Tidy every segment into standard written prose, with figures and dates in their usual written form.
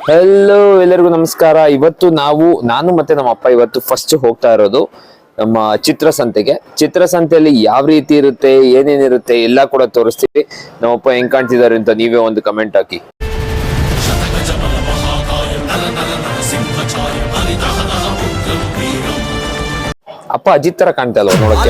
Hello, ಎಲ್ಲರಿಗೂ ನಮಸ್ಕಾರ. ಇವತ್ತು ನಾನು ಮತ್ತೆ ನಮ್ಮ ಅಪ್ಪ ಇವತ್ತು ಫಸ್ಟ್ ಹೋಗ್ತಾ ಇರೋದು ನಮ್ಮ ಚಿತ್ರಸಂತೆಯಲ್ಲಿ ಯಾವ ರೀತಿ ಇರುತ್ತೆ, ಏನೇನಿರುತ್ತೆ ಎಲ್ಲ ಕೂಡ ತೋರಿಸ್ತೀವಿ. ನಮ್ಮಪ್ಪ ಹೆಂಗ್ ಕಾಣ್ತಿದ್ದಾರೆ ಅಂತ ನೀವೇ ಒಂದು ಕಮೆಂಟ್ ಹಾಕಿ. ಅಪ್ಪ ಅಜಿತ್ ತರ ಕಾಣ್ತಾ ಇಲ್ವ ನೋಡಕ್ಕೆ?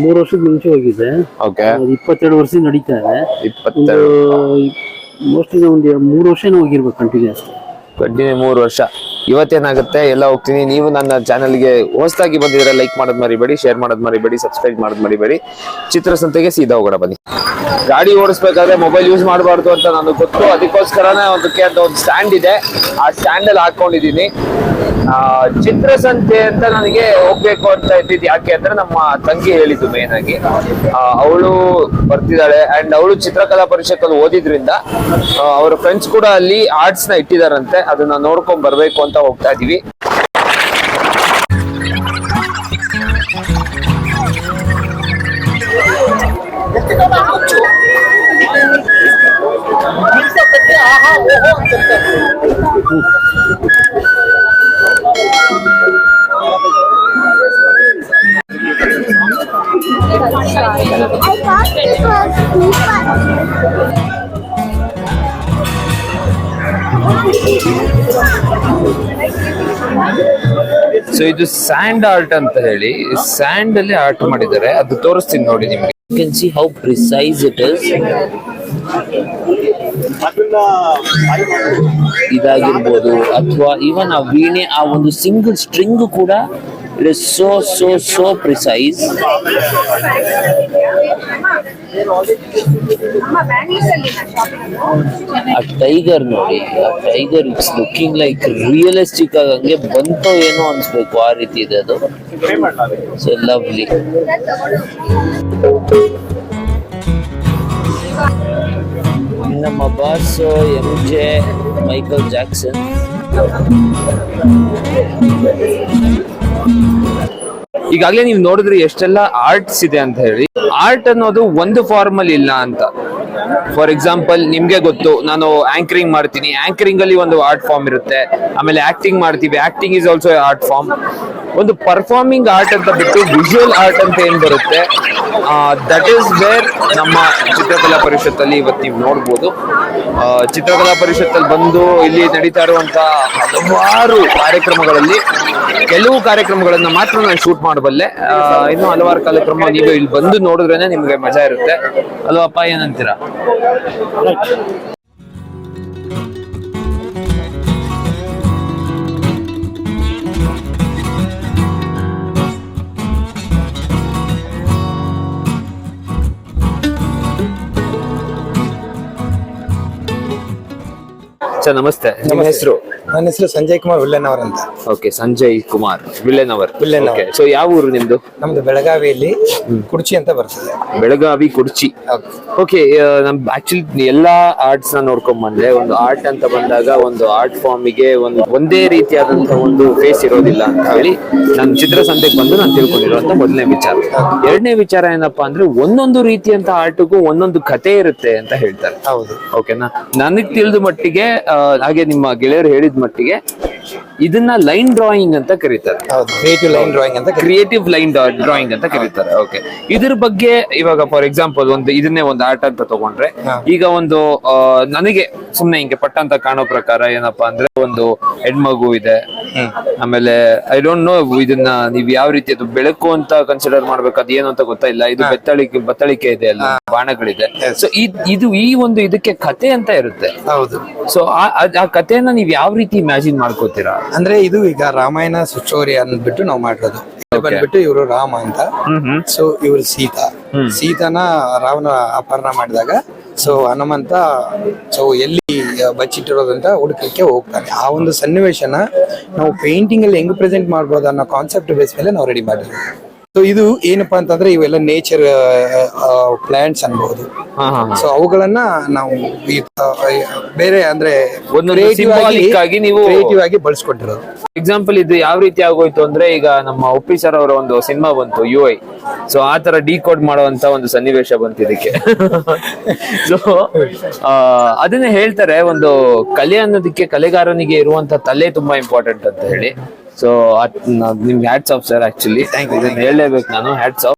3 ವರ್ಷದ ಮುಂಚೆ ಹೋಗಿದ್ದೆ. 22 ವರ್ಷ ನಡೀತಾ ಇದೆ. ಮೋಸ್ಟ್ಲಿ ಒಂದು 3 ವರ್ಷ ಹೋಗಿರ್ಬೇಕು ಕಂಟಿನ್ಯೂಸ್. 3 ವರ್ಷ. ಇವತ್ತೇನಾಗುತ್ತೆ ಎಲ್ಲ ಹೋಗ್ತೀನಿ. ನೀವು ನನ್ನ ಚಾನಲ್ಗೆ ಹೊಸದಾಗಿ ಬಂದಿದ್ರೆ ಲೈಕ್ ಮಾಡೋದ್ ಮರಿಬೇಡಿ, ಶೇರ್ ಮಾಡೋದ್ ಮರಿಬೇಡಿ, ಸಬ್ಸ್ಕ್ರೈಬ್ ಮಾಡೋದ್ ಮರಿಬೇಡಿ. ಚಿತ್ರಸಂತೆಗೆ ಸೀದಾ ಹೋಗೋಣ ಬನ್ನಿ. ಗಾಡಿ ಓಡಿಸ್ಬೇಕಾದ್ರೆ ಮೊಬೈಲ್ ಯೂಸ್ ಮಾಡಬಾರ್ದು ಅಂತ ನನಗೆ ಗೊತ್ತು. ಅದಕ್ಕೋಸ್ಕರನೇ ಒಂದು ಸ್ಟ್ಯಾಂಡ್ ಇದೆ, ಆ ಸ್ಟ್ಯಾಂಡ್ ಅಲ್ಲಿ ಹಾಕೊಂಡಿದೀನಿ. ಚಿತ್ರಸಂತೆ ಅಂತ ನನಗೆ ಹೋಗ್ಬೇಕು ಅಂತ ಇದ್ದಿದ್ದು ಯಾಕೆ ಅಂದ್ರೆ ನಮ್ಮ ತಂಗಿ ಹೇಳಿದ್ದು ಮೇನ್ ಆಗಿ. ಅವಳು ಬರ್ತಿದ್ದಾಳೆ ಅಂಡ್ ಅವಳು ಚಿತ್ರಕಲಾ ಪರಿಷತ್ತಲ್ಲಿ ಓದಿದ್ರಿಂದ ಅವರ ಫ್ರೆಂಡ್ಸ್ ಕೂಡ ಅಲ್ಲಿ ಆರ್ಟ್ಸ್ ನ ಇಟ್ಟಿದಾರಂತೆ. ಅದನ್ನ ನೋಡ್ಕೊಂಡ್ ಬರ್ಬೇಕು ಅಂತ ಹೋಗ್ತಾ ಇದೀವಿ. ಸೊ ಇದು ಸ್ಯಾಂಡ್ ಆರ್ಟ್ ಅಂತ ಹೇಳಿ, ಸ್ಯಾಂಡ್ ಅಲ್ಲಿ ಆರ್ಟ್ ಮಾಡಿದ್ದಾರೆ. ಅದು ತೋರಿಸ್ತೀನಿ ನೋಡಿ ನಿಮ್ಗೆ. You can see how precise it is. ಇದಾಗಿರ್ಬೋದು ಅಥವಾ ಈವನ್ ಆ ವೀಣೆ, ಆ ಒಂದು ಸಿಂಗಲ್ ಸ್ಟ್ರಿಂಗ್ ಕೂಡ ಇಟ್ ಇಸ್ ಸೋ ಪ್ರಿಸೈಸ್. ಆ ಟೈಗರ್ ನೋಡಿ, ಆ tiger it's looking like realistic ಆಗಿ ಹಂಗೆ ಬಂತೋ ಏನೋ ಅನ್ಸ್ಬೇಕು, ಆ ರೀತಿ ಇದೆ ಅದು. So lovely. ನಮ್ಮ ಬಾಸ್ MJ ಮೈಕಲ್ ಜಾಕ್ಸನ್. ಈಗಾಗಲೇ ನೀವು ನೋಡಿದ್ರೆ ಎಷ್ಟೆಲ್ಲ ಆರ್ಟ್ಸ್ ಇದೆ ಅಂತ ಹೇಳಿ. ಆರ್ಟ್ ಅನ್ನೋದು ಒಂದು ಫಾರ್ಮಲ್ ಇಲ್ಲ ಅಂತ. ಫಾರ್ ಎಕ್ಸಾಂಪಲ್ ನಿಮ್ಗೆ ಗೊತ್ತು, ನಾನು ಆಂಕರಿಂಗ್ ಮಾಡ್ತೀನಿ, ಆಂಕರಿಂಗ್ ಅಲ್ಲಿ ಒಂದು ಆರ್ಟ್ ಫಾರ್ಮ್ ಇರುತ್ತೆ. ಆಮೇಲೆ ಆಕ್ಟಿಂಗ್ ಮಾಡ್ತೀವಿ, acting is also art form. ಒಂದು ಪರ್ಫಾರ್ಮಿಂಗ್ ಆರ್ಟ್ ಅಂತ ಬಿಟ್ಟು ವಿಜುವಲ್ ಆರ್ಟ್ ಅಂತ ಏನ್ ಬರುತ್ತೆ, ದಟ್ ಈಸ್ ವೇರ್ ನಮ್ಮ ಚಿತ್ರಕಲಾ ಪರಿಷತ್ತಲ್ಲಿ ಇವತ್ತು ನೀವು ನೋಡ್ಬೋದು. ಚಿತ್ರಕಲಾ ಪರಿಷತ್ತಲ್ಲಿ ಬಂದು ಇಲ್ಲಿ ನಡೀತಾ ಇರುವಂತ ಹಲವಾರು ಕಾರ್ಯಕ್ರಮಗಳಲ್ಲಿ ಕೆಲವು ಕಾರ್ಯಕ್ರಮಗಳನ್ನ ಮಾತ್ರ ನಾನು ಶೂಟ್ ಮಾಡಬಲ್ಲೆ. ಇನ್ನು ಹಲವಾರು ಕಾರ್ಯಕ್ರಮ ನೀವು ಇಲ್ಲಿ ಬಂದು ನೋಡಿದ್ರೇನೆ ನಿಮ್ಗೆ ಮಜಾ ಇರುತ್ತೆ ಅಲ್ವಪ್ಪ, ಏನಂತೀರಾ? ಸರ್ ನಮಸ್ತೆ, ನಿಮ್ಮ ಹೆಸರು? ನನ್ನ ಹೆಸರು ಸಂಜಯ್ ಕುಮಾರ್ ವಿಲ್ಲೆನವರ್ ಅಂತ. ಓಕೆ, ಸಂಜಯ್ ಕುಮಾರ್ ವಿಲ್ಲೆನವರ್. ಸೊ ಯಾವ ಊರು ನಿಮ್ದು? ನಮ್ದು ಬೆಳಗಾವಿಯಲ್ಲಿ ಕುರ್ಚಿ ಅಂತ ಬರ್ತದೆ. ಬೆಳಗಾವಿ ಕುರ್ಚಿ. ಓಕೆ, ನಮ್ ಆಕ್ಚುಲಿ ಎಲ್ಲಾ ಆರ್ಟ್ಸ್ ನ ನೋಡ್ಕೊಂಡ್ ಬಂದ್ರೆ, ಒಂದು ಆರ್ಟ್ ಅಂತ ಬಂದಾಗ ಒಂದು ಆರ್ಟ್ ಫಾರ್ಮಿಗೆ ಒಂದೇ ರೀತಿಯಾದಂತಹ ಒಂದು ಫೇಸ್ ಇರೋದಿಲ್ಲ ಅಂತ ಹೇಳಿ ನಾನು ಚಿತ್ರಸಂತೆಗೆ ಬಂದು ನಾನು ತಿಳ್ಕೊಂಡಿರುವಂತ ಮೊದಲನೇ ವಿಚಾರ. ಎರಡನೇ ವಿಚಾರ ಏನಪ್ಪಾ ಅಂದ್ರೆ, ಒಂದೊಂದು ರೀತಿಯಂತ ಆರ್ಟ್ಗೂ ಒಂದೊಂದು ಕತೆ ಇರುತ್ತೆ ಅಂತ ಹೇಳ್ತಾರೆ. ಹೌದು. ಓಕೆನಾ? ನನಗ್ ತಿಳಿದ ಮಟ್ಟಿಗೆ, ಹಾಗೆ ನಿಮ್ಮ ಗೆಳೆಯರು ಹೇಳಿದ ಮಟ್ಟಿಗೆ, ಇದನ್ನ ಲೈನ್ ಡ್ರಾಯಿಂಗ್ ಅಂತ ಕರೀತಾರೆ. ಕ್ರಿಯೇಟಿವ್ ಲೈನ್ ಡ್ರಾಯಿಂಗ್ ಅಂತ ಕರೀತಾರೆ. ಓಕೆ, ಇದ್ರ ಬಗ್ಗೆ ಇವಾಗ ಫಾರ್ ಎಕ್ಸಾಂಪಲ್ ಇದನ್ನೇ ಒಂದು ಆರ್ಟ್ ಅಂತ ತಗೊಂಡ್ರೆ, ಈಗ ಒಂದು ನನಗೆ ಸುಮ್ನೆ ಹಿಂಗೆ ಪಟ್ಟ ಅಂತ ಕಾಣೋ ಪ್ರಕಾರ ಏನಪ್ಪಾ ಅಂದ್ರೆ, ಒಂದು ಹೆಣ್ಮಗು ಇದೆ. ಆಮೇಲೆ ಐ ಡೋಂಟ್ ನೋ ಇದನ್ನ ನೀವ್ ಯಾವ ರೀತಿ ಅದು ಬೆಳಕು ಅಂತ ಕನ್ಸಿಡರ್ ಮಾಡ್ಬೇಕು, ಅದು ಏನು ಅಂತ ಗೊತ್ತಾಯಿಲ್ಲ. ಇದು ಬತ್ತಳಿಕೆ ಇದೆ, ಅಲ್ಲ ಬಾಣಗಳಿದೆ. ಸೊ ಈ ಒಂದು ಇದಕ್ಕೆ ಕತೆ ಅಂತ ಇರುತ್ತೆ. ಹೌದು. ಸೊ ಆ ಕಥೆಯನ್ನ ನೀವ್ ಯಾವ ರೀತಿ ಇಮ್ಯಾಜಿನ್ ಮಾಡ್ಕೋತೀರಾ? ಅಂದ್ರೆ ಇದು ಈಗ ರಾಮಾಯಣ ಸ್ಟೋರಿ ಅಂದ್ಬಿಟ್ಟು ನಾವು ಮಾಡಿರೋದು. ಬಂದ್ಬಿಟ್ಟು ಇವರು ರಾಮ ಅಂತ, ಸೊ ಇವರು ಸೀತಾನ ರಾವಣ ಅಪಹರಣ ಮಾಡಿದಾಗ, ಸೊ ಹನುಮಂತ ಸೊ ಎಲ್ಲಿ ಬಚ್ಚಿಟ್ಟಿರೋದಂತ ಹುಡುಕಕ್ಕೆ ಹೋಗ್ತಾನೆ. ಆ ಒಂದು ಸನ್ನಿವೇಶನ ನಾವು ಪೇಂಟಿಂಗ್ ಅಲ್ಲಿ ಹೆಂಗ್ ಪ್ರೆಸೆಂಟ್ ಮಾಡ್ಬೋದು ಅನ್ನೋ ಕಾನ್ಸೆಪ್ಟ್ ಬೇಸ್ ಮೇಲೆ ನಾವು ರೆಡಿ ಮಾಡಿದ್ವಿ. ಸೊ ಇದು ಏನಪ್ಪಾ ಅಂತಂದ್ರೆ ಇವೆಲ್ಲ ನೇಚರ್ ಪ್ಲಾಂಟ್ಸ್ ಅನ್ಬಹುದು. ಹಾ ಹಾ ಸೊ ಅವುಗಳನ್ನ ನಾವು ಬೇರೆ ಅಂದ್ರೆ ಒಂದು symbolic ಆಗಿ ನೀವು ಕ್ರಿಯೇಟಿವ್ ಆಗಿ ಬಳಸ್ಕೊಂಡಿರೋದು. ಎಕ್ಸಾಂಪಲ್ ಇದು ಯಾವ ರೀತಿ ಆಗೋಯ್ತು ಅಂದ್ರೆ, ಈಗ ನಮ್ಮ ಉಪ್ಪಿ ಸರ್ ಅವರ ಒಂದು ಸಿನಿಮಾ ಬಂತು UI, ಸೊ ಆ ತರ ಡಿಕೋಡ್ ಮಾಡುವಂತ ಒಂದು ಸನ್ನಿವೇಶ ಬಂತು ಇದಕ್ಕೆ. ಸೊ ಅದನ್ನೇ ಹೇಳ್ತಾರೆ, ಒಂದು ಕಲೆ ಅನ್ನೋದಕ್ಕೆ ಕಲೆಗಾರನಿಗೆ ಇರುವಂತ ತಲೆ ತುಂಬಾ ಇಂಪಾರ್ಟೆಂಟ್ ಅಂತ ಹೇಳಿ. ಸೊ ನಿಮ್ಗೆ ಹ್ಯಾಟ್ಸ್ ಆಫ್ ಸರ್, ಆಕ್ಚುಲಿ ಇದನ್ನ ಹೇಳಲೇಬೇಕು ನಾನು, ಹ್ಯಾಟ್ಸ್ ಆಫ್.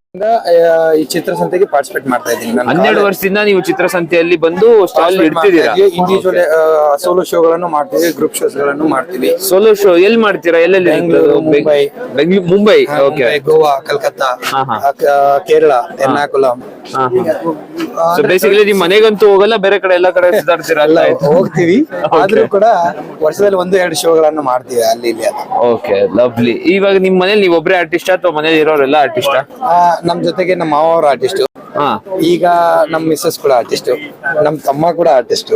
ಈ ಚಿತ್ರಸಂತೆಗೆ ಪಾರ್ಟಿಸಿಪೇಟ್ ಮಾಡ್ತಾ ಇದ್ದೀನಿ. 12 ವರ್ಷದಿಂದ ನೀವು ಚಿತ್ರಸಂತೆಯಲ್ಲಿ ಬಂದು ಸ್ಟಾಲ್ ಇಡ್ತಿದ್ದೀರಾ. ಇಂಡಿವಿಜುವಲ್ ಸೋಲೋ ಶೋಗಳನ್ನು ಮಾಡ್ತೀವಿ, ಗ್ರೂಪ್ ಶೋಸ್ ಗಳನ್ನು ಮಾಡ್ತೀವಿ. ಸೋಲೋ ಶೋ ಎಲ್ಲಿ ಮಾಡ್ತೀರಾ? ಎಲ್ಲೆಲ್ಲಿ? Bengaluru, Mumbai, Mumbai, okay, Goa, Calcutta, Kerala, Ernakulam. So basically ನಿಮ್ ಮನೆಗಂತೂ ಹೋಗಲ್ಲ, ಬೇರೆ ಕಡೆ ಎಲ್ಲಾ ಕಡೆ ಸುತ್ತಾಡ್ತೀರಾ? ಹೋಗ್ತೀವಿ, ಆದ್ರೂ ಕೂಡ ವರ್ಷದಲ್ಲಿ 1-2 ಶೋಗಳನ್ನು ಮಾಡ್ತೀವಿ ಅಲ್ಲಿ ಇಲ್ಲಿ. Okay, lovely. ಇವಾಗ ನಿಮ್ ಮನೇಲಿ ನೀವ್ ಒಬ್ರೇ ಆರ್ಟಿಸ್ಟ್ ಅಥವಾ ಮನೇಲಿ ಇರೋರೆಲ್ಲ ಆರ್ಟಿಸ್ಟ್? ನಮ್ ಜೊತೆಗೆ ನಮ್ಮ ಮಾವ ಆರ್ಟಿಸ್ಟ್, ಈಗ ನಮ್ ಮಿಸ್ಸಸ್ ಕೂಡ ಆರ್ಟಿಸ್ಟ್, ನಮ್ ತಮ್ಮ ಕೂಡ ಆರ್ಟಿಸ್ಟ್.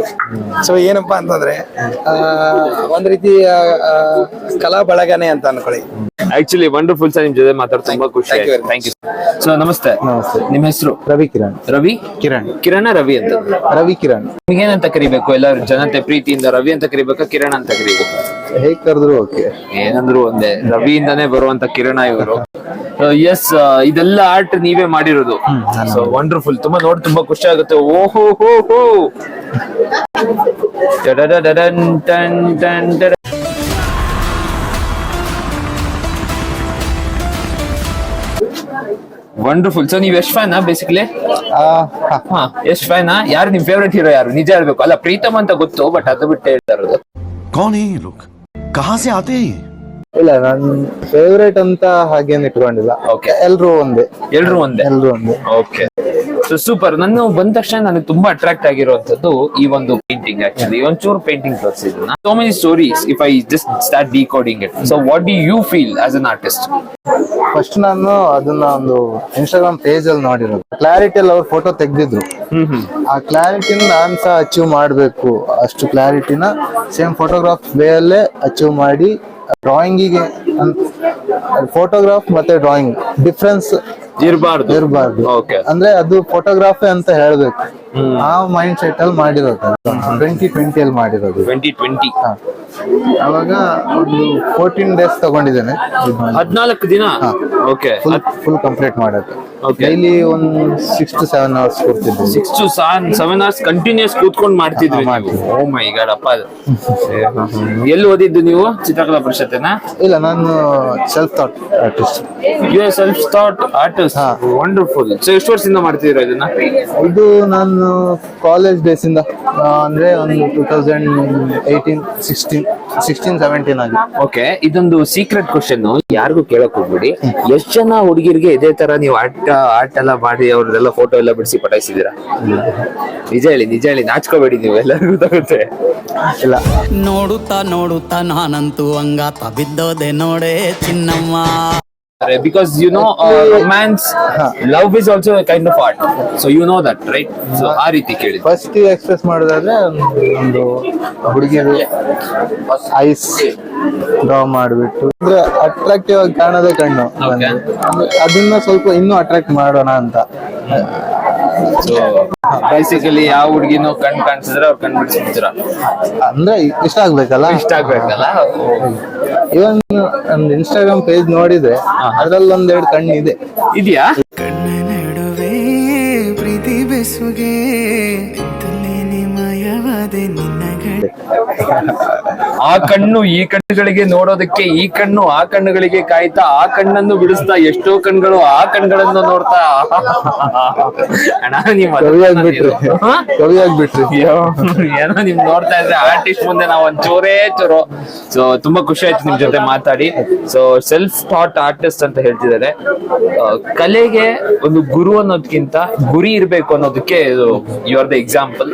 ಸೊ ಏನಪ್ಪಾ ಅಂತಂದ್ರೆ ಒಂದ್ ರೀತಿ ಕಲಾ ಬಳಗನೆ ಅಂತ ಅನ್ಕೊಳ್ಳಿ. ಆಕ್ಚುಲಿ ವಂಡರ್ಫುಲ್ ಸರ್, ನಿಮ್ ಜೊತೆ ಮಾತಾಡ್ ತುಂಬಾ ಖುಷಿ ಆಯ್ತು. Thank you. ಸೊ ನಮಸ್ತೆ. ನಿಮ್ಮ ಹೆಸರು? ರವಿ ಕಿರಣ್. ರವಿ ಕಿರಣ್. ಕಿರಣ ರವಿ ಅಂತ? ರವಿ ಕಿರಣ್. ನಿಮ್ಗೇನಂತ ಕರಿಬೇಕು? ಎಲ್ಲರೂ ಜನತೆ ಪ್ರೀತಿಯಿಂದ ರವಿ ಅಂತ ಕರಿಬೇಕಾ, ಕಿರಣ್ ಅಂತ ಕರಿಬೇಕಾ? ಹೇಗ್ ಕರೆದ್ರು ಓಕೆ, ಏನಂದ್ರು ಒಂದೇ. ರವಿಯಿಂದಾನೇ ಬರುವಂತ ಕಿರಣ ಇವರು. ಎಸ್, ಇದೆಲ್ಲ ಆರ್ಟ್ ನೀವೇ ಮಾಡಿರೋದು. ಸೊ ವಂಡರ್ಫುಲ್, ತುಂಬಾ ನೋಡಿ ತುಂಬಾ ಖುಷಿ ಆಗುತ್ತೆ. ಓಹೋ ಹೋ ಹೋ. ವಂಡರ್ಫುಲ್. ಸೊ ನೀವ್ ಎಷ್ಟು ಫ್ಯಾನಾ ಬೇಸಿಕಲಿ? ಎಷ್ಟು ಫ್ಯಾನಾ? ಯಾರು ನಿಮ್ ಫೇವ್ರೆಟ್ ಹೀರೋ? ಯಾರು ನಿಜ ಹೇಳ್ಬೇಕು? ಅಲ್ಲ, ಪ್ರೀತಮ್ ಅಂತ ಗೊತ್ತು, ಬಟ್ ಅದು ಬಿಟ್ಟು ಹೇಳ್ತಾ ಇರೋದು. कौन है ये लोग, कहाँ से आते हैं? ಇಲ್ಲ, ನನ್ ಫೇವ್ರೇಟ್ ಅಂತ ಹಾಗೇನ್ ಇಟ್ಕೊಂಡಿಲ್ಲ. ಓಕೆ, ಎಲ್ರು ಒಂದೇ. ಎಲ್ರು ಒಂದೇ. Okay, so super. ನಾನು ಬಂದ ತಕ್ಷಣ ನನಗೆ ತುಂಬಾ ಅಟ್ರಾಕ್ಟ್ ಆಗಿರುವಂತದ್ದು ಈ ಒಂದು ಪೇಂಟಿಂಗ್. ಆಕ್ಚುಲಿ ಒಂಚೂರು ಪೇಂಟಿಂಗ್ ತೋರಿಸಿದ್ರು. So many stories if I just start decoding it. So what do you feel as an artist? First ನಾನು ಅದನ್ನ ಒಂದು ಇನ್ಸ್ಟಾಗ್ರಾಮ್ ಪೇಜ್ ಅಲ್ಲಿ ನೋಡಿರೋದು. ಕ್ಲಾರಿಟಿ ಅಲ್ಲಿ ಅವ್ರು ಫೋಟೋ ತೆಗ್ದಿದ್ರು. ಆ ಕ್ಲಾರಿಟಿನ ನಾನ್ ಸಹ ಅಚೀವ್ ಮಾಡ್ಬೇಕು. ಅಷ್ಟು ಕ್ಲಾರಿಟಿನ ಸೇಮ್ ಫೋಟೋಗ್ರಾಫ್ ವೇ ಅಲ್ಲೇ ಅಚೀವ್ ಮಾಡಿ ಡ್ರಾಯಿಂಗಿಗೆ ಫೋಟೋಗ್ರಾಫ್ ಮತ್ತೆ ಡ್ರಾಯಿಂಗ್ ಡಿಫ್ರೆನ್ಸ್ ಇರಬಾರ್ದು. ಅಂದ್ರೆ ಅದು ಫೋಟೋಗ್ರಾಫಿ ಅಂತ ಹೇಳ್ಬೇಕು. ಆ ಮೈಂಡ್ ಸೆಟ್ ಅಲ್ಲಿ ಮಾಡಿರೋದು. 2020 ಅಲ್ಲಿ ಮಾಡಿರೋದು. 2020 ಅವಾಗ ಒಂದು 14 days ತಗೊಂಡಿದ್ದೇನೆ. 14 ದಿನ. ಓಕೆ, ಫುಲ್ ಕಂಪ್ಲೀಟ್ ಮಾಡೋದು. ಡೈಲಿ ಒಂದು 6 to 7 hours ಕೊಡ್ತಿದ್ದೆ. 6 to 7 hours ಕಂಟಿನ್ಯೂಸ್ ಕೂತ್ಕೊಂಡು ಮಾಡ್ತಿದ್ವಿ ನೀವು? ಓ ಮೈ ಗಾಡ್ ಅಪ್ಪ. ಎಲ್ಲಿ ಓದಿದ್ದು ನೀವು? ಚಿತ್ರಕಲಾ ಪರಿಷತ್ತೇನಾ? ಇಲ್ಲ, ನಾನು self thought artist. You are self thought artist. Wonderful. So ಎಷ್ಟು ವರ್ಷದಿಂದ ಮಾಡ್ತಿದ್ದೀರಾ ಇದನ್ನ? ಇದು ನಾನು ಕಾಲೇಜ್ ಡೇಸ್ ಇಂದ, ಅಂದ್ರೆ ಒಂದು 2018, 16, 17 ಆಗಿ. ಓಕೆ, ಇದೊಂದು ಸೀಕ್ರೆಟ್ ಕ್ವಶನ್, ಯಾರಿಗೂ ಕೇಳಕ್ ಹೋಗ್ಬಿಡಿ. ಎಷ್ಟು ಜನ ಹುಡುಗಿರಿಗೆ ಇದೇ ತರ ನೀವು ಆರ್ಟ್ ಎಲ್ಲ ಮಾಡಿ ಅವ್ರದೆಲ್ಲ ಫೋಟೋ ಎಲ್ಲ ಬಿಡಿಸಿ ಪಟಾಯಿಸಿದೀರಾ? ನಿಜ ಹೇಳಿ, ನಾಚ್ಕೋಬೇಡಿ, ನೀವು ಎಲ್ಲರಿಗೂ ಗೊತ್ತಾಗುತ್ತೆ. ಇಲ್ಲ, ನೋಡುತ್ತಾ ನಾನಂತೂ ಹಂಗಾತ ಬಿದ್ದೋದೆ ನೋಡೆ ಚಿನ್ನಮ್ಮ. Because romance, love is also a kind of art. So you know that, right? So ಆ ರೀತಿ ಕೇಳಿ. ಫಸ್ಟ್ ಎಕ್ಸ್ಪ್ರೆಸ್ ಮಾಡೋದಾದ್ರೆ ಒಂದು ಹುಡುಗಿರು ಐಸ್ ಡ್ರಾ ಮಾಡಿಬಿಟ್ಟು ಅಂದ್ರೆ ಅಟ್ರಾಕ್ಟಿವ್ ಆಗಿ ಕಾಣೋದೇ ಕಣ್ಣು. ಅದನ್ನ ಸ್ವಲ್ಪ ಇನ್ನೂ ಅಟ್ರಾಕ್ಟ್ ಮಾಡೋಣ ಅಂತ. ಸೊ ಬೇಸಿಕಲಿ ಯಾವ ಹುಡುಗಿನೂ ಕಣ್ ಕಾಣಿಸಿದ್ರೆ ಅವ್ರು ಕಣ್ ಬಿಡಿಸ್ಬಿಡ್ತೀರ. ಅಂದ್ರೆ ಇಷ್ಟ ಆಗ್ಬೇಕಲ್ಲ. ಇವನ್ ಒಂದು ಇನ್ಸ್ಟಾಗ್ರಾಮ್ ಪೇಜ್ ನೋಡಿದ್ರೆ ಅದ್ರಲ್ಲಿ 1-2 ಕಣ್ಣು ಇದೆಯಾ? ಕಣ್ಣ ನಡುವೆ ಪ್ರೀತಿ ಬೆಸುಗೆ ಮಯವಾದೆ ನಿನ್ನಗಳೇ. ಆ ಕಣ್ಣು ಈ ಕಣ್ಣುಗಳಿಗೆ ನೋಡೋದಕ್ಕೆ, ಈ ಕಣ್ಣು ಆ ಕಣ್ಣುಗಳಿಗೆ ಕಾಯ್ತಾ, ಆ ಕಣ್ಣನ್ನು ಬಿಡಿಸ್ತಾ, ಎಷ್ಟೋ ಕಣ್ಗಳು ಆ ಕಣ್ಗಳನ್ನು ನೋಡ್ತಾ. ಕವಿ ಆಗ್ಬಿಟ್ರಿ. ಏನೋ ನಿಮ್ ನೋಡ್ತಾ ಇದ್ರೆ ಆರ್ಟಿಸ್ಟ್ ಮುಂದೆ ನಾವು ಒಂದ್ ಚೂರು. ಸೊ ತುಂಬಾ ಖುಷಿ ಆಯ್ತು ನಿಮ್ ಜೊತೆ ಮಾತಾಡಿ. ಸೊ ಸೆಲ್ಫ್ ಥಾಟ್ ಆರ್ಟಿಸ್ಟ್ ಅಂತ ಹೇಳ್ತಿದ್ದಾರೆ. ಕಲೆಗೆ ಒಂದು ಗುರು ಅನ್ನೋದಕ್ಕಿಂತ ಗುರಿ ಇರ್ಬೇಕು ಅನ್ನೋದಕ್ಕೆ you are the example.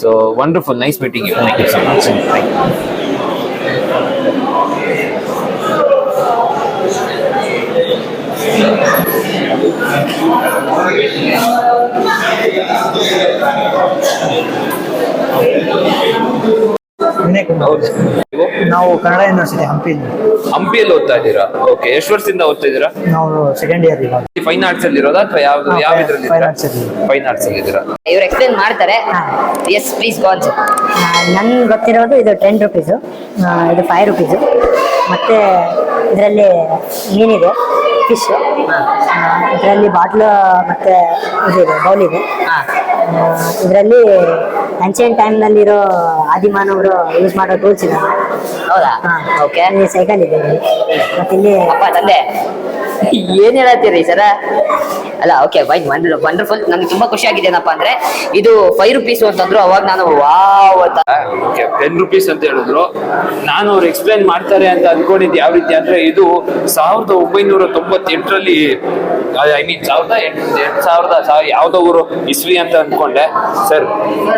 So wonderful, nice meeting you. Thank you so much. ನಾವು ಕನ್ನಡ ಯೂನಿವರ್ಸಿಟಿ ಹಂಪಿಯಲ್ಲಿ ಓದ್ತಾ ಇದ್ದೀರಾ? ಓಕೆ, ಎಷ್ಟು ವರ್ಷದಿಂದ ಓದ್ತಾ ಇದ್ದೀರಾ? ನಾವು ಸೆಕೆಂಡ್ ಇಯರ್ ಇವಾಗ ಫೈನ್ ಆರ್ಟ್ಸ್ ಅಲ್ಲಿ ಇರೋದಾ ಅಥವಾ ಯಾವ ಇದ್ರಲ್ಲಿ? Fine arts ಅಲ್ಲಿ. ಫೈನ್ ಆರ್ಟ್ಸ್ ಅಲ್ಲಿ ಇದ್ದೀರಾ? ಇವ್ರು ಎಕ್ಸ್ಪ್ಲೇನ್ ಮಾಡ್ತಾರೆ. Yes please go on. ನನ್ಗೆ ಗೊತ್ತಿರೋದು ಇದು 10 ರುಪೀಸು, ಇದು 5 ರುಪೀಸು. ಮತ್ತೆ ಇದರಲ್ಲಿ ಮೀನಿದೆ, ಫಿಶ್. ಇದರಲ್ಲಿ ಬಾಟ್ಲು ಮತ್ತೆ ಇದಿದೆ, ಬೌಲ್ ಇದೆ. ಇದರಲ್ಲಿ ಏನ್ಷಿಯಂಟ್ ಟೈಮ್ನಲ್ಲಿರೋ ಆದಿಮಾನವರು ಯೂಸ್ ಮಾಡೋ ಟೂಲ್ಸ್ ಇದೆ. ಹೌದಾ? ಓಕೆ. ಸೈಕಲ್ ಇದೆ ಇಲ್ಲಿ. ಮತ್ತೆ ಇಲ್ಲಿ ಅಪ್ಪ ತಂದೆ ಏನ್ ಹೇಳತ್ತೀರಿ ಸರ? ಅಲ್ಲ ಓಕೆ ಫೈನ್, ವಂಡರ್ಫುಲ್. ನನ್ಗೆ ತುಂಬಾ ಖುಷಿ ಆಗಿದೆ. ಏನಪ್ಪಾ ಅಂದ್ರೆ ಇದು 5 ರುಪೀಸ್ ಅಂತಂದ್ರು, ಅವಾಗ ನಾನು ವಾವ್ ಅಂತ. ಓಕೆ, 10 ರುಪೀಸ್ ಅಂತ ಹೇಳಿದ್ರು. ನಾನು ಅವ್ರು ಎಕ್ಸ್ಪ್ಲೈನ್ ಮಾಡ್ತಾರೆ ಅಂತ ಅನ್ಕೊಂಡಿದ್ದು ಯಾವ ರೀತಿ ಅಂದ್ರೆ, ಇದು 1998ರಲ್ಲಿ, ಐ ಮೀನ್ 2000 ಯಾವ್ದೋ ಊರು ಇಸ್ವಿ ಅಂತ ಅನ್ಕೊಂಡೆ. ಸರ್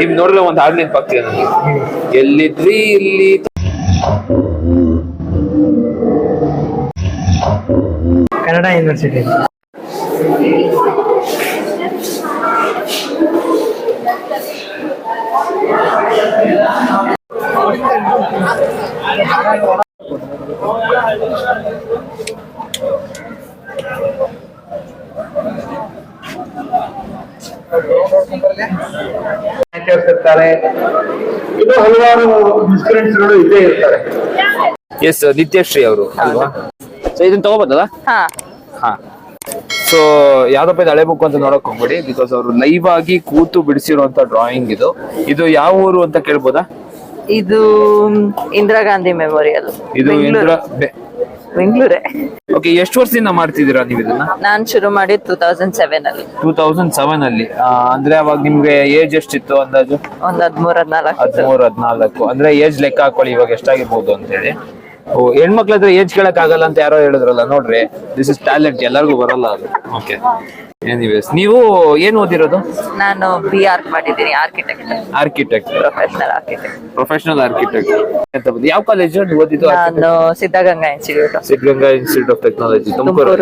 ನಿಮ್ ನೋಡಿದ್ರೆ ಒಂದು ಹಾಡು ನೆನಪಾಗ್ತಿದೆ ನನಗೆ. ಎಲ್ಲಿದ್ರಿ ಇಲ್ಲಿ ಕನ್ನಡ ಯೂನಿವರ್ಸಿಟಿ. ಇದು ಹಲವಾರು ಇನ್ಸಿಡೆಂಟ್ಸ್ಗಳು ಇದ್ದೇ ಇರ್ತಾರೆ. ಎಸ್, ನಿತ್ಯಶ್ರೀ ಅವರು ಅಲ್ವಾ? ಸೊ ಇದನ್ನ ತಗೋಬೋದಲ್ಲ? ಹಾ. ಸೊ ಯಾವ್ದಪ್ಪ ಇದು ಹಳೆ ಬುಕ್ ಅಂತ ನೋಡಕ್ ಹೋಗ್ಬೇಡಿ, ಬಿಕಾಸ್ ಅವರು ಲೈವ್ ಆಗಿ ಕೂತು ಬಿಡಿಸಿರುವಂತ ಡ್ರಾಯಿಂಗ್ ಇದು. ಇದು ಯಾವ ಊರು ಅಂತ ಕೇಳ್ಬೋದಾ? ಇದು ಇಂದಿರಾ ಗಾಂಧಿ ಮೆಮೋರಿಯಲ್, ಇದು ಬೆಂಗಳೂರೇ. ಓಕೆ, ಎಷ್ಟು ವರ್ಷದಿಂದ ಮಾಡ್ತಿದ್ದೀರಾ ನೀವು ಇದನ್ನ? ನಾನ್ ಶುರು ಮಾಡಿದ್ 2007 ಅಲ್ಲಿ. 2007 ಅಲ್ಲಿ ಅಂದ್ರೆ ಅವಾಗ ನಿಮ್ಗೆ ಏಜ್ ಎಷ್ಟಿತ್ತು ಅಂದಾಜು? ಒಂದ್ 13-14. 13-14 ಅಂದ್ರೆ ಏಜ್ ಲೆಕ್ಕ ಹಾಕೊಳ್ಳಿ ಇವಾಗ ಎಷ್ಟಾಗಿರ್ಬೋದು ಅಂತ ಹೇಳಿ. ಹೆಣ್ಮಕ್ಳ ಹತ್ರ ಏಜ್ ಕೇಳಕ್ ಆಗಲ್ಲ ಅಂತ ಯಾರೋ ಹೇಳಿದ್ರಲ್ಲ, ನೋಡ್ರಿ ದಿಸ್ ಇಸ್ ಟ್ಯಾಲೆಂಟ್, ಎಲ್ಲರಿಗೂ ಬರಲ್ಲ ಅದು. ಓಕೆ, ಎನಿವೇಸ್ ನೀವು ಏನ್ ಓದಿರೋದು? ನಾನು BArch ಮಾಡಿದ್ದೀನಿ, ಆರ್ಕಿಟೆಕ್ಟ್, ಪ್ರೊಫೆಷನಲ್ ಆರ್ಕಿಟೆಕ್ಟ್ ಅಂತ ಬಂದು. ಯಾವ ಕಾಲೇಜ್ ಓದಿದ್ದು? ನಾನು Siddaganga institute of technology, Tumakuru.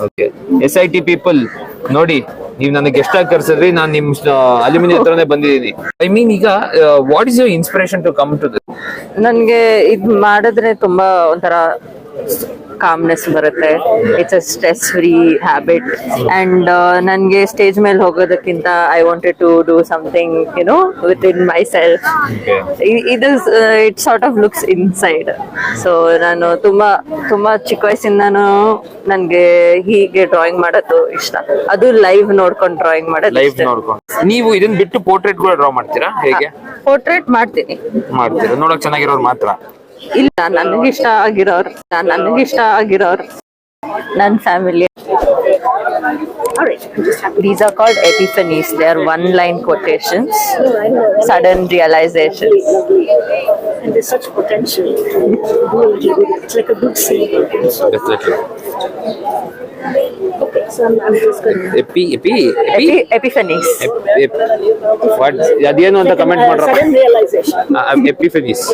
Okay, SIT people ನೋಡಿ, ನೀವು ನನಗೆ ಎಷ್ಟಾಗಿ ಕರ್ಸಿದ್ರಿ, ನಾನು ನಿಮ್ ಅಲ್ಯೂಮಿನಿ ಹತ್ರನೇ ಬಂದಿದ್ದೀನಿ. ಐ ಮೀನ್, ಈಗ what is your inspiration to come to this? ನನ್ಗೆ ಇದ್ ಮಾಡಿದ್ರೆ ತುಂಬಾ ಒಂಥರ ಕಾಮ್ನೆಸ್ ಬರುತ್ತೆ. It's a stress free habit. And ನನ್ಗೆ ಸ್ಟೇಜ್ ಮೇಲೆ ಹೋಗೋದಕ್ಕಿಂತ I wanted to do something within myself. ಇದು it sort of looks inside. So ನಾನು ತುಂಬಾ ಚಿಕ್ಕ ವಯಸ್ಸಿಂದಾನು ನನ್ಗೆ ಹೀಗೆ ಡ್ರಾಯಿಂಗ್ ಮಾಡೋದು ಇಷ್ಟ. ಅದು ಲೈವ್ ನೋಡ್ಕೊಂಡು ಡ್ರಾಯಿಂಗ್ ಮಾಡೋದು. ಲೈವ್ ನೋಡ್ಕೊಂಡು. ನೀವು ಇದನ್ನ ಬಿಟ್ಟು ಪೋರ್ಟ್ರೇಟ್ ಕೂಡ ಡ್ರಾ ಮಾಡ್ತೀರಾ? ಹೇಗೆ? ಪೋರ್ಟ್ರೇಟ್ ಮಾಡ್ತೀನಿ. ನೋಡಕ್ ಚೆನ್ನಾಗಿರೋರು ಮಾತ್ರ? ಇಲ್ಲ, ನನಗಿಷ್ಟ ಆಗಿರೋರು ನನ್ನ family. These are called epiphanies. They are one-line quotations, sudden realizations. And there's such potential. It's like a good seed. Definitely. Okay, so I'm just going to... Epiphanies. What? ಅದೇನು ಅಂತ ಕಮೆಂಟ್ ಮಾಡ್ರ. Sudden realization. ಎಪಿಫೆನೀಸ್.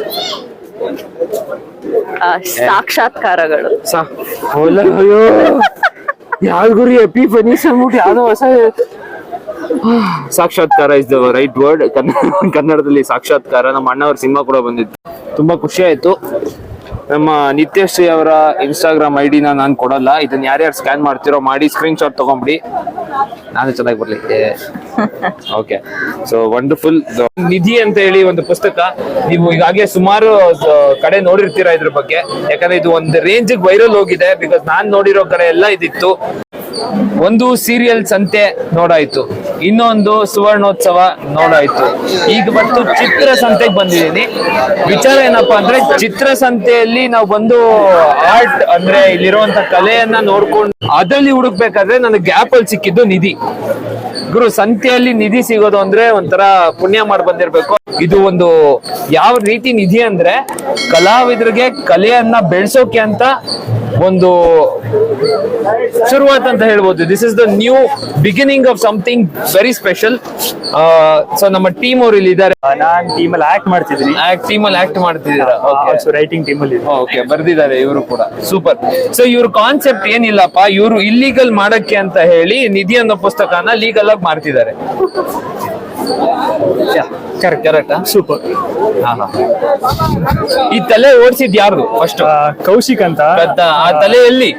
ಸಾಕ್ಷಾತ್ಕಾರಗಳು. ಅಯ್ಯೋ, ಯಾವ್ದು ಗುರಿ ಎಪಿಫೆನೀಸ್ ಅಂದ್ಬಿಟ್ಟು ಯಾವ್ದೋ ಹೊಸ ಸಾಕ್ಷಾತ್ಕಾರ ಇಸ್ ದ ರೈಟ್ ವರ್ಡ್. ಕನ್ನಡದಲ್ಲಿ ಸಾಕ್ಷಾತ್ಕಾರ. ನಮ್ಮ ಅಣ್ಣವ್ರ ಸಿನಿಮಾ ಕೂಡ ಬಂದಿತ್ತು, ತುಂಬಾ ಖುಷಿ ಆಯ್ತು. ನಮ್ಮ ನಿತ್ಯಶ್ರೀ ಅವರ ಇನ್ಸ್ಟಾಗ್ರಾಮ್ ID ನಾನು ಕೊಡಲ್ಲ. ಇದನ್ನ ಯಾರ್ಯಾರು ಸ್ಕ್ಯಾನ್ ಮಾಡ್ತಿರೋ ಮಾಡಿ ಸ್ಕ್ರೀನ್ ಶಾಟ್ ತಗೊಂಡ್ಬಿಡಿ, ನಾನು ಚೆನ್ನಾಗಿ ಬರ್ಲಿಕ್ಕೆ. Okay, so wonderful. ನಿಧಿ ಅಂತ ಹೇಳಿ ಒಂದು ಪುಸ್ತಕ, ನೀವು ಈಗಾಗಲೇ ಸುಮಾರು ಕಡೆ ನೋಡಿರ್ತೀರಾ ಇದ್ರ ಬಗ್ಗೆ. ಯಾಕಂದ್ರೆ ಇದು ಒಂದು ರೇಂಜ್ ವೈರಲ್ ಹೋಗಿದೆ. ಬಿಕಾಸ್ ನಾನ್ ನೋಡಿರೋ ಕಡೆ ಎಲ್ಲ ಇದಿತ್ತು. ಒಂದು ಸೀರಿಯಲ್ ಸಂತೆ ನೋಡಾಯ್ತು, ಇನ್ನೊಂದು ಸುವರ್ಣೋತ್ಸವ ನೋಡಾಯ್ತು, ಈಗ ಬಂದು ಚಿತ್ರಸಂತೆಗೆ ಬಂದಿದ್ದೀನಿ. ವಿಚಾರ ಏನಪ್ಪಾ ಅಂದ್ರೆ, ಚಿತ್ರಸಂತೆಯಲ್ಲಿ ನಾವು ಬಂದು ಆರ್ಟ್ ಅಂದ್ರೆ ಇಲ್ಲಿರುವಂತ ಕಲೆಯನ್ನ ನೋಡ್ಕೊಂಡು ಅದ್ರಲ್ಲಿ ಹುಡುಕ್ಬೇಕಾದ್ರೆ ನನಗೆ ಗ್ಯಾಪ್ ಅಲ್ಲಿ ಸಿಕ್ಕಿದ್ದು ನಿಧಿ. ಗುರು, ಸಂತೆಯಲ್ಲಿ ನಿಧಿ ಸಿಗೋದು ಅಂದ್ರೆ ಒಂಥರ ಪುಣ್ಯ ಮಾಡಿ ಬಂದಿರ್ಬೇಕು. ಇದು ಒಂದು ಯಾವ ರೀತಿ ನಿಧಿ ಅಂದ್ರೆ, ಕಲಾವಿದರಿಗೆ ಕಲೆಯನ್ನ ಬೆಳೆಸೋಕೆ ಅಂತ ಒಂದು ಶುರುವಾತ್ ಅಂತ ಹೇಳ್ಬೋದು. This is the new beginning of something very special. So ನಮ್ಮ ಟೀಮ್ ಅವ್ರು ಇಲ್ಲಿ ಇದ್ದಾರೆ. ನಾನ್ ಟೀಮಲ್ಲಿ ಆಕ್ಟ್ ಮಾಡ್ತಿದ್ದೀನಿ. ಟೀಮಲ್ಲಿ ಆಕ್ಟ್ ಮಾಡ್ತಿದ್ದೀರಾ? ರೈಟಿಂಗ್ ಟೀಮಲ್ಲಿ. ಓಕೆ, ಬರ್ದಿದ್ದಾರೆ ಇವರು ಕೂಡ. ಸೂಪರ್. ಸೊ ಇವ್ರ ಕಾನ್ಸೆಪ್ಟ್ ಏನಿಲ್ಲಪ್ಪ, ಇವರು ಇಲ್ಲಿಗಲ್ ಮಾಡಕ್ಕೆ ಅಂತ ಹೇಳಿ ನಿಧಿ ಅನ್ನೋ ಪುಸ್ತಕನ ಲೀಗಲ್ ಆಗಿ ಮಾಡ್ತಿದ್ದಾರೆ. ಕರೆಕ್ಟಾ? ಸೂಪರ್. ಈ ತಲೆ ಓಡಿಸಿದ್ ಯಾರು ಫಸ್ಟ್? ಕೌಶಿಕ್ ಅಂತ. ಆ ತಲೆ ಎಲ್ಲಿ?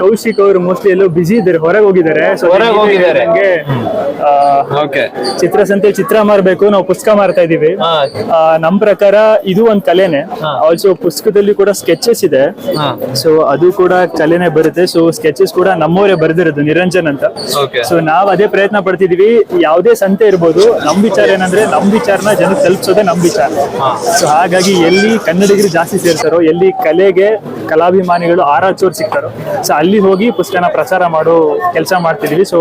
ಕೌಶಿಕ್ ಅವರು ಮೋಸ್ಟ್ಲಿ ಎಲ್ಲೋ ಬಿಸಿ ಇದ್ದಾರೆ, ಹೊರಗೆ ಹೋಗಿದ್ದಾರೆ. ಹೊರಗೆ ಹೋಗಿದ್ದಾರೆ. ಓಕೆ. ಚಿತ್ರಸಂತೆ ಚಿತ್ರ ಮಾರ್ಬೇಕು, ನಾವು ಪುಸ್ತಕ ಮಾರ್ತಾ ಇದೀವಿ. ನಮ್ ಪ್ರಕಾರ ಇದು ಒಂದ್ ಕಲೆನೆ. ಆಲ್ಸೋ ಪುಸ್ತಕದಲ್ಲಿ ಕೂಡ ಸ್ಕೆಚಸ್ ಇದೆ, ಸೊ ಅದು ಕೂಡ ಕಲೆನೆ ಬರುತ್ತೆ. ಸೊ ಸ್ಕೆಚಸ್ ಕೂಡ ನಮ್ಮವರೇ ಬರೆದಿರೋದು, ನಿರಂಜನ್ ಅಂತ. ಸೊ ನಾವ್ ಅದೇ ಪ್ರಯತ್ನ ಪಡ್ತಿದೀವಿ. ಯಾವ್ದೇ ಸಂತೆ ಇರ್ಬೋದು, ನಮ್ ವಿಚಾರ ಏನಂದ್ರೆ ನಮ್ ವಿಚಾರನ ಜನ ತಲುಪಿಸೋದೇ ನಮ್ ವಿಚಾರ. ಸೊ ಹಾಗಾಗಿ ಎಲ್ಲಿ ಕನ್ನಡಿಗರು ಜಾಸ್ತಿ ಸೇರ್ತಾರೋ, ಎಲ್ಲಿ ಕಲೆಗೆ ಕಲಾಭಿಮಾನಿಗಳು ಆರಾಚೋರ್ ಸಿಗ್ತಾರೋ, ಸೊ ಅಲ್ಲಿ ಹೋಗಿ ಪುಸ್ತಕನ ಪ್ರಚಾರ ಮಾಡೋ ಕೆಲಸ ಮಾಡ್ತಿದೀವಿ. ಸೊ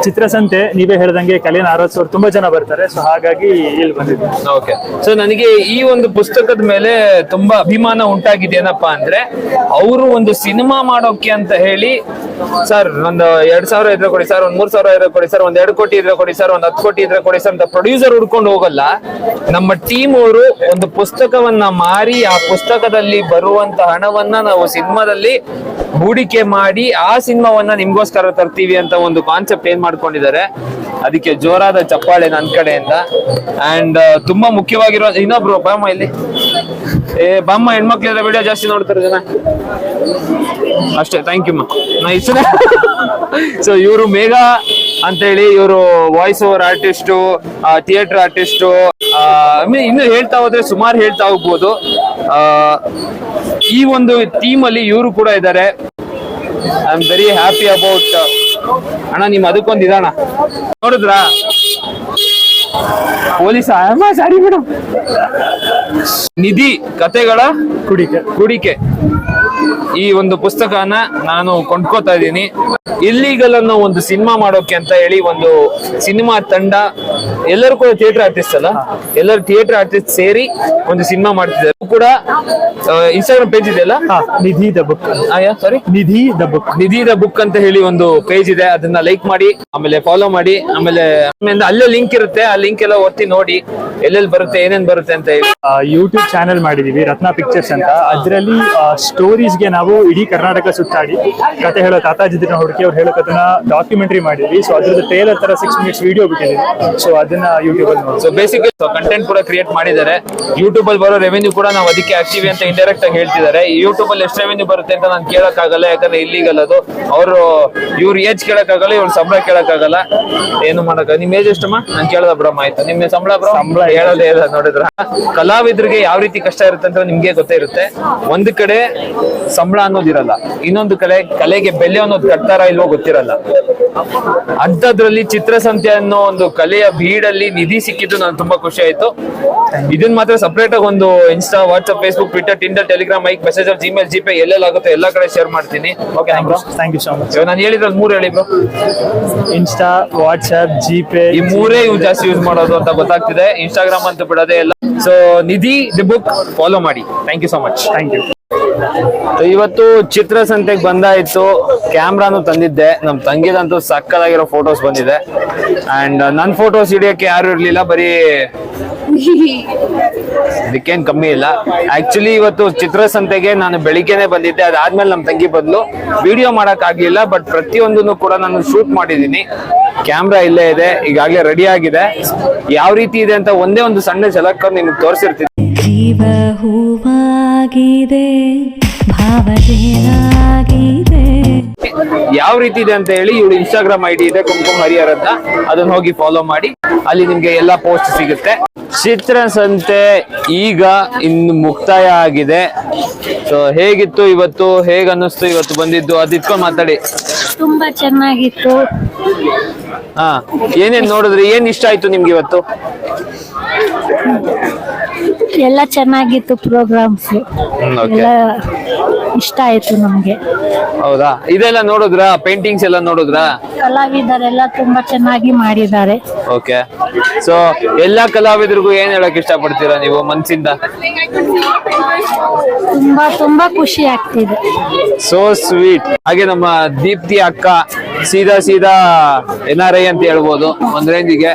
ಚಿತ್ರಸಂತೆ ನೀವೇ ಹೇಳ್ದಂಗೆ ಕಲೆನ ಆರಾಚೋರ್ ತುಂಬಾ ಜನ ಬರ್ತಾರೆ. ಸೊ ಹಾಗಾಗಿ ಇಲ್ಲಿ ಬಂದಿದ್ವಿ. ಓಕೆ. ಸೊ ನನಗೆ ಈ ಒಂದು ಪುಸ್ತಕದ ಮೇಲೆ ತುಂಬಾ ಅಭಿಮಾನ ಉಂಟಾಗಿದೆ. ಏನಪ್ಪಾ ಅಂದ್ರೆ ಅವರು ಒಂದು ಸಿನಿಮಾ ಮಾಡೋಕೆ ಅಂತ ಹೇಳಿ, ಸರ್ ಒಂದು 2,000 ಇದ್ರೆ ಕೊಡಿ ಸರ್, ಒಂದ್ 3,000 ಇದ್ರೆ ಕೊಡಿ ಸರ್, ಒಂದ್ 2 ಕೋಟಿ ಇದ್ರೆ ಕೊಡಿ ಸರ್, ಒಂದ್ 10 ಕೋಟಿ ಇದ್ರೆ ಕೊಡಿ ಸರ್ ಅಂತ ಪ್ರೊಡ್ಯೂಸರ್ ಹುಡ್ಕೊಂಡು ಹೋಗಲ್ಲ. ನಮ್ಮ ಟೀಮ್ ಅವರು ಒಂದು ಪುಸ್ತಕವನ್ನ ಮಾರಿ ಆ ಪುಸ್ತಕದಲ್ಲಿ ಬರುವಂತ ಹಣವನ್ನ ನಾವು ಸಿನಿಮಾದಲ್ಲಿ ಹೂಡಿಕೆ ಮಾಡಿ ಆ ಸಿನಿಮಾವನ್ನ ನಿಮ್ಗೋಸ್ಕರ ತರ್ತೀವಿ ಅಂತ ಒಂದು ಕಾನ್ಸೆಪ್ಟ್ ಏನ್ ಮಾಡ್ಕೊಂಡಿದ್ದಾರೆ. ಅದಕ್ಕೆ ಜೋರಾದ ಚಪ್ಪಾಳೆ ನನ್ನ ಕಡೆಯಿಂದ. ಅಂಡ್ ತುಂಬಾ ಮುಖ್ಯವಾಗಿರೋ ಇನ್ನೊಬ್ರು ಬಾಮ್ಮ ಇಲ್ಲಿ, ಬಾಮ್ಮ ಹೆಣ್ಮಕ್ಳಿದ್ರೆ ವಿಡಿಯೋ ಜಾಸ್ತಿ ನೋಡ್ತಾರೆ ಜನ ಅಷ್ಟೇ. ಥ್ಯಾಂಕ್ ಯು ನಾ ಇಷ್ಟೇ. ಸೊ ಇವರು ಮೇಘ ಅಂತ ಹೇಳಿ, ಇವರು voice over artist, theatre artist, ಇನ್ನು ಹೇಳ್ತಾ ಹೋದ್ರೆ ಸುಮಾರು ಹೇಳ್ತಾ ಹೋಗ್ಬೋದು. ಈ ಒಂದು ಟೀಮ್ ಅಲ್ಲಿ ಇವರು ಕೂಡ ಇದ್ದಾರೆ. I am very happy about. ಅಣ್ಣ ನಿಮ್ ಅದಕ್ಕೊಂದು ಇದಣ್ಣ ನೋಡಿದ್ರಾ? Police sorry madam. ನಿಧಿ ಕತೆಗಳ ಕುಡಿಕೆ ಈ ಒಂದು ಪುಸ್ತಕನ ನಾನು ಕೊಂಡ್ಕೋತಾ ಇದ್ದೀನಿ. ಇಲ್ಲಿಗಲ್ ಅನ್ನೋ ಒಂದು ಸಿನಿಮಾ ಮಾಡೋಕೆ ಅಂತ ಹೇಳಿ ಒಂದು ಸಿನಿಮಾ ತಂಡ, ಎಲ್ಲರೂ ಕೂಡ ಥಿಯೇಟರ್ ಆರ್ಟಿಸ್ಟ್ ಅಲ್ಲ, ಎಲ್ಲರೂ ಥಿಯೇಟರ್ ಆರ್ಟಿಸ್ಟ್ ಸೇರಿ ಒಂದು ಸಿನಿಮಾ ಮಾಡ್ತಿದ್ದಾರೆ. ಕೂಡ ಇನ್ಸ್ಟಾಗ್ರಾಮ್ ಪೇಜ್ ಇದೆಯಲ್ಲ, Nidhi the book. Sorry, Nidhi the book ಅಂತ ಹೇಳಿ ಒಂದು ಪೇಜ್ ಇದೆ. ಅದನ್ನ ಲೈಕ್ ಮಾಡಿ, ಆಮೇಲೆ ಫಾಲೋ ಮಾಡಿ, ಆಮೇಲೆ ಅಲ್ಲೇ ಲಿಂಕ್ ಇರುತ್ತೆ. ಆ ಲಿಂಕ್ ಎಲ್ಲ ಒತ್ತಿ ನೋಡಿ ಎಲ್ಲೆಲ್ಲಿ ಬರುತ್ತೆ, ಏನೇನ್ ಬರುತ್ತೆ ಅಂತ ಹೇಳಿ. ಯೂಟ್ಯೂಬ್ ಚಾನೆಲ್ ಮಾಡಿದೀವಿ, ರತ್ನ ಪಿಕ್ಚರ್ಸ್ ಅಂತ. ಅದರಲ್ಲಿ ಸ್ಟೋರೀಸ್ಗೆ ನಾವು ಇಡೀ ಕರ್ನಾಟಕ ಸುತ್ತಾಡಿ ಕತೆ ಹೇಳೋ ತಾತಾಜಿದ್ರನ್ನ ಹುಡುಕಿ ಅವ್ರು ಹೇಳೋ ಕಥೆನ ಡಾಕ್ಯುಮೆಂಟರಿ ಮಾಡಿದ್ವಿ. ಸೊ ಅದ್ರದ್ದು ಟ್ರೇಲರ್ ತರ 6 minutes ವಿಡಿಯೋ ಬಿಟ್ಟಿದ್ದೀವಿ. ಸೊ ಅದನ್ನ ಯೂಟ್ಯೂಬ್ ಅಲ್ಲಿ ನೋಡಿ. ಸೊ ಬೇಸಿಕಲಿ ಕಂಟೆಂಟ್ ಕೂಡ ಕ್ರಿಯೇಟ್ ಮಾಡಿದ್ದಾರೆ. ಯೂಟ್ಯೂಬ್ ಅಲ್ಲಿ ಬರೋ ರೆವೆನ್ಯೂ ಕೂಡ ನಾವು ಅದಕ್ಕೆ ಹಾಕ್ತೀವಿ ಅಂತ ಇಂಡೈರೆಕ್ಟ್ ಆಗಿ ಹೇಳ್ತಿದ್ದಾರೆ. ಯೂಟ್ಯೂಬ್ ಅಲ್ಲಿ ಎಷ್ಟು ರೆವೆನ್ಯೂ ಬರುತ್ತೆ ಅಂತ ನಾನು ಕೇಳಕ್ಕಾಗಲ್ಲ, ಯಾಕಂದ್ರೆ ಇಲ್ಲಿಗಲ್ ಅದು. ಅವರು ಇವ್ರ ಏಜ್ ಕೇಳಕ್ಕಾಗಲ್ಲ, ಇವ್ರ ಸಂಬಳ ಕೇಳಕ್ಕಾಗಲ್ಲ, ಏನು ಮಾಡಕ್ಕ. ನಿಮ್ ಏಜ್ ಎಷ್ಟಮ್ಮ? ನಾನು ಕೇಳದ ಬ್ರಮ್ಮ. ಆಯ್ತು, ನಿಮ್ಮ ಸಂಬಳ ಬ್ರೋ? ಸಂಬಳ ಹೇಳೋದೇ ಇಲ್ಲ. ನೋಡಿದ್ರ ಕಲಾವಿದರಿಗೆ ಯಾವ ರೀತಿ ಕಷ್ಟ ಇರುತ್ತೆ ಅಂತ ನಿಮ್ಗೆ ಗೊತ್ತೇ ಇರುತ್ತೆ. ಒಂದು ಕಡೆ ಸಂಬಳ ಅನ್ನೋದಿರಲ್ಲ, ಇನ್ನೊಂದು ಕಡೆ ಕಲೆಗೆ ಬೆಲೆ ಅನ್ನೋದು ಕಟ್ತಾರ ಇಲ್ವೋ ಗೊತ್ತಿರಲ್ಲ. ಅಂಥದ್ರಲ್ಲಿ ಚಿತ್ರಸಂತೆ ಅನ್ನೋ ಒಂದು ಕಲೆಯ ಬೀಡಲ್ಲಿ ನಿಧಿ ಸಿಕ್ಕಿದ್ದು ನನಗೆ ತುಂಬಾ ಖುಷಿ ಆಯ್ತು. ಇದನ್ನ ಮಾತ್ರ ಸಪರೇಟ್ ಆಗಿ ಒಂದು Insta, WhatsApp, Facebook, Twitter, Tinder, Telegram, mic, messenger, Gmail, GPay ಎಲ್ಲೆಲ್ಲಾಗುತ್ತೋ ಎಲ್ಲ ಕಡೆ ಶೇರ್ ಮಾಡ್ತೀನಿ. Okay bro, thank you so much. ನಾನು ಹೇಳಿದ್ರಲ್ಲಿ 3 ಹೇಳಿ ಬ್ರೋ. ಇನ್ಸ್ಟಾ, ವಾಟ್ಸ್ಆಪ್, ಜಿಪೇ, ಈ 3 ಇವು ಜಾಸ್ತಿ ಯೂಸ್ ಮಾಡೋದು ಅಂತ ಗೊತ್ತಾಗ್ತಿದೆ. ಇನ್ಸ್ಟಾಗ್ರಾಮ್ ಅಂತ ಬಿಡೋದೇ ಇಲ್ಲ. So Nidhi the book follow ಮಾಡಿ. Thank you so much. Thank you. ಇವತ್ತು ಚಿತ್ರಸಂತೆಗೆ ಬಂದಾಯ್ತು, ಕ್ಯಾಮ್ರಾನು ತಂದಿದ್ದೆ. ನಮ್ ತಂಗಿದಂತೂ ಸಕ್ಕದಾಗಿರೋ ಫೋಟೋಸ್ ಬಂದಿದೆ. ಅಂಡ್ ನನ್ ಫೋಟೋಸ್ ಹಿಡಿಯಕ್ಕೆ ಯಾರು ಇರ್ಲಿಲ್ಲ, ಬರೀ ಇದಕ್ಕೇನ್ ಕಮ್ಮಿ ಇಲ್ಲ. ಆಕ್ಚುಲಿ ಇವತ್ತು ಚಿತ್ರಸಂತೆಗೆ ನಾನು ಬೆಳಿಗ್ಗೆನೆ ಬಂದಿದ್ದೆ. ಅದಾದ್ಮೇಲೆ ನಮ್ ತಂಗಿ ಬದಲು ವಿಡಿಯೋ ಮಾಡಕ್ ಆಗ್ಲಿಲ್ಲ. ಬಟ್ ಪ್ರತಿಯೊಂದನ್ನು ಕೂಡ ನಾನು ಶೂಟ್ ಮಾಡಿದೀನಿ. ಕ್ಯಾಮ್ರಾ ಇಲ್ಲೇ ಇದೆ, ಈಗಾಗ್ಲೇ ರೆಡಿ ಆಗಿದೆ. ಯಾವ ರೀತಿ ಇದೆ ಅಂತ ಒಂದೇ ಒಂದು ಸಣ್ಣ ಝಲಕ್ ನಿಮ್ಗೆ ತೋರಿಸಿರ್ತೀನಿ. ಜೀವ ಹೂವಾಗಿದೆ, ಭಾವಜೇನಾಗಿದೆ. ಯಾವ ರೀತಿ ಇದೆ ಅಂತ ಹೇಳಿ ಇವಳು ಇನ್ಸ್ಟಾಗ್ರಾಮ್ ಐಡಿ ಇದೆ, ಕುಂಕುಮ ಹರಿಹರ್ ಅಂತ. ಅದನ್ನ ಹೋಗಿ ಫಾಲೋ ಮಾಡಿ, ಅಲ್ಲಿ ನಿಮ್ಗೆ ಎಲ್ಲಾ ಪೋಸ್ಟ್ ಸಿಗುತ್ತೆ. ಚಿತ್ರಸಂತೆ ಈಗ ಇನ್ನು ಮುಕ್ತಾಯ ಆಗಿದೆ. ಸೊ ಹೇಗಿತ್ತು ಇವತ್ತು, ಹೇಗ್ ಅನ್ನಿಸ್ತು ಇವತ್ತು ಬಂದಿದ್ದು? ಅದ್ ಇಟ್ಕೊಂಡ್ ಮಾತಾಡಿ. ತುಂಬಾ ಚೆನ್ನಾಗಿತ್ತು. ಹಾ, ಏನೇನ್ ನೋಡಿದ್ರಿ? ಏನ್ ಇಷ್ಟ ಆಯ್ತು ನಿಮ್ಗೆ ಇವತ್ತು? ಎಲ್ಲ ಚೆನ್ನಾಗಿತ್ತು, ಪ್ರೋಗ್ರಾಮ್ಸ್ ಎಲ್ಲ ಇಷ್ಟ ಆಯ್ತು ನಮ್ಗೆ. ಹೌದಾ? ಇದೆಲ್ಲ ನೋಡಿದ್ರಾ? ಪೇಂಟಿಂಗ್ಸ್ ಎಲ್ಲ ನೋಡಿದ್ರಾ? ಕಲಾವಿದರೆಲ್ಲ ತುಂಬಾ ಚೆನ್ನಾಗಿ ಮಾಡಿದ್ದಾರೆ. ಓಕೆ. ಸೊ ಎಲ್ಲಾ ಕಲಾವಿದರಿಗೂ ಏನ್ ಹೇಳಕ್ ಇಷ್ಟಪಡ್ತೀರಾ ನೀವು ಮನ್ಸಿಂದ? ತುಂಬಾ ತುಂಬಾ ಖುಷಿ ಆಗ್ತಿದೆ. So sweet. ಹಾಗೆ ನಮ್ಮ ದೀಪ್ತಿ ಅಕ್ಕ ಸೀದಾ NRI ಅಂತ ಹೇಳ್ಬೋದು ಒಂದ್ ರೇಂಜಿಗೆ.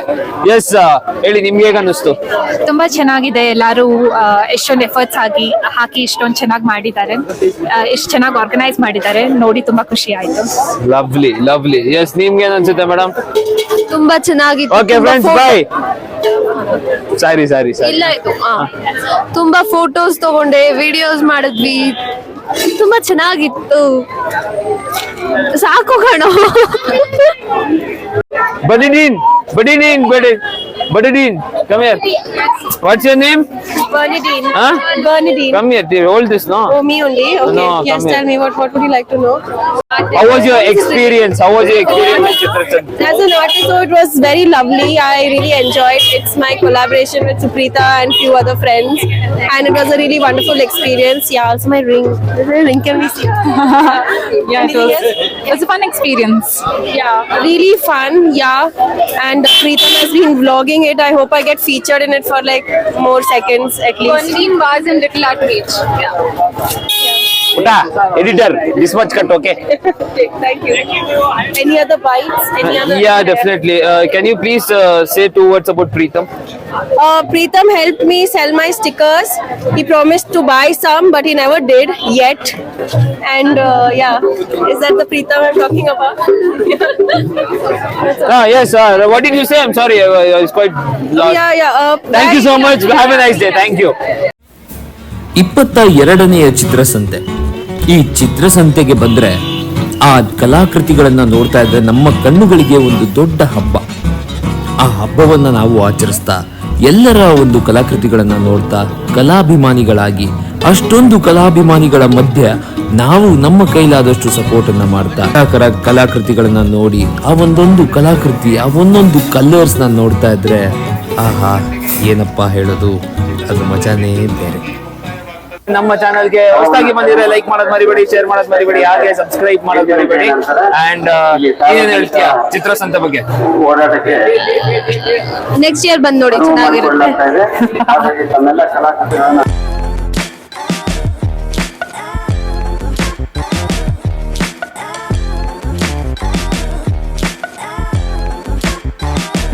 ಎಸ್, ಹೇಳಿ, ನಿಮ್ಗೆ ಹೇಗ ಅನ್ನಿಸ್ತು? ತುಂಬಾ ಚೆನ್ನಾಗಿದೆ. ಎಲ್ಲಾರು ಎಷ್ಟೊಂದು ಎಫರ್ಟ್ಸ್ ಹಾಕಿ ಇಷ್ಟೊಂದು ಚೆನ್ನಾಗಿ ಮಾಡಿದ್ದಾರೆ, ಎಷ್ಟು ಚೆನ್ನಾಗಿ ಆರ್ಗನೈಸ್ ಮಾಡಿದ್ದಾರೆ. ನೋಡಿ ತುಂಬಾ ಖುಷಿ ಆಯ್ತು. ಲವ್ಲಿ. ಎಸ್, ನಿಮ್ಗೆ ಏನ್ ಅನ್ಸುತ್ತೆ ಮೇಡಮ್? ತುಂಬಾ ಚೆನ್ನಾಗಿತ್ತು. ಓಕೆ ಫ್ರೆಂಡ್ಸ್, ಬಾಯ್. ಸಾರಿ ಸಾರಿ ಸಾರಿ. ಇಲ್ಲ ತುಂಬಾ ಫೋಟೋಸ್ ತಗೊಂಡೆ, ವಿಡಿಯೋಸ್ ಮಾಡಿದ್ವಿ, ತುಂಬಾ ಚೆನ್ನಾಗಿತ್ತು. ಸಾಕು ಕಣೋ. Badidin, come here. What's your name? Bernadine. Huh? Bernadine. Come here, hold this, no? Oh, me only? Okay. No, Yes, come tell here. me, what would you like to know? How was your experience? with Chitra Sante? As an artist, so it was very lovely. I really enjoyed. It's my collaboration with Suprita and few other friends, and it was a really wonderful experience. Yeah, also my ring. Ring, can we see? Yeah, it was a fun experience. Yeah, really fun. Yeah, and Preetham has been vlogging it. I hope I get featured in it for like more seconds at least. Bernadine was in Little Art Beach. Editor, this much cut, okay? Okay, thank you. Any other bites? Any other? Yeah, definitely. Can you please say 2 words about Preetham? Preetham helped me sell my stickers. He promised to buy some, but he never did yet. And yeah, is that the Preetham I'm talking about? Yes, what did you say? I'm sorry, I was quite lost. Yeah. Thank you so much. Have a nice day. Thank you. 22ನೆಯ ಚಿತ್ರಸಂತೆ. ಈ ಚಿತ್ರಸಂತೆಗೆ ಬಂದ್ರೆ ಆ ಕಲಾಕೃತಿಗಳನ್ನ ನೋಡ್ತಾ ಇದ್ರೆ ನಮ್ಮ ಕಣ್ಣುಗಳಿಗೆ ಒಂದು ದೊಡ್ಡ ಹಬ್ಬ. ಆ ಹಬ್ಬವನ್ನ ನಾವು ಆಚರಿಸ್ತಾ ಎಲ್ಲರ ಒಂದು ಕಲಾಕೃತಿಗಳನ್ನ ನೋಡ್ತಾ ಕಲಾಭಿಮಾನಿಗಳಾಗಿ ಅಷ್ಟೊಂದು ಕಲಾಭಿಮಾನಿಗಳ ಮಧ್ಯೆ ನಾವು ನಮ್ಮ ಕೈಲಾದಷ್ಟು ಸಪೋರ್ಟ್ ಅನ್ನ ಮಾಡ್ತಾ ಕಲಾಕೃತಿಗಳನ್ನ ನೋಡಿ ಆ ಒಂದೊಂದು ಕಲಾಕೃತಿ ಆ ಒಂದೊಂದು ಕಲರ್ಸ್ ನ ನೋಡ್ತಾ ಇದ್ರೆ ಆಹಾ ಏನಪ್ಪಾ ಹೇಳೋದು, ಅದು ಮಜಾನೇ ಬೇರೆ. ನಮ್ಮ ಚಾನಲ್ಗೆ ಹೊಸದಾಗಿ ಬಂದಿದ್ರೆ ಲೈಕ್ ಮಾಡೋದ್ ಮರಿಬೇಡಿ, ಶೇರ್ ಮಾಡೋದ್ ಮರಿಬೇಡಿ, ಹಾಗೆ ಸಬ್ಸ್ಕ್ರೈಬ್ ಮಾಡೋದ್ ಮರಿಬೇಡಿ. ಅಂಡ್ ಏನೇನ್ ಹೇಳ್ತೀಯಾ ಚಿತ್ರಸಂತೆ ಬಗ್ಗೆ? ನೆಕ್ಸ್ಟ್ ಇಯರ್ ಬಂದ್ ನೋಡಿ, ಚೆನ್ನಾಗಿರುತ್ತೆ.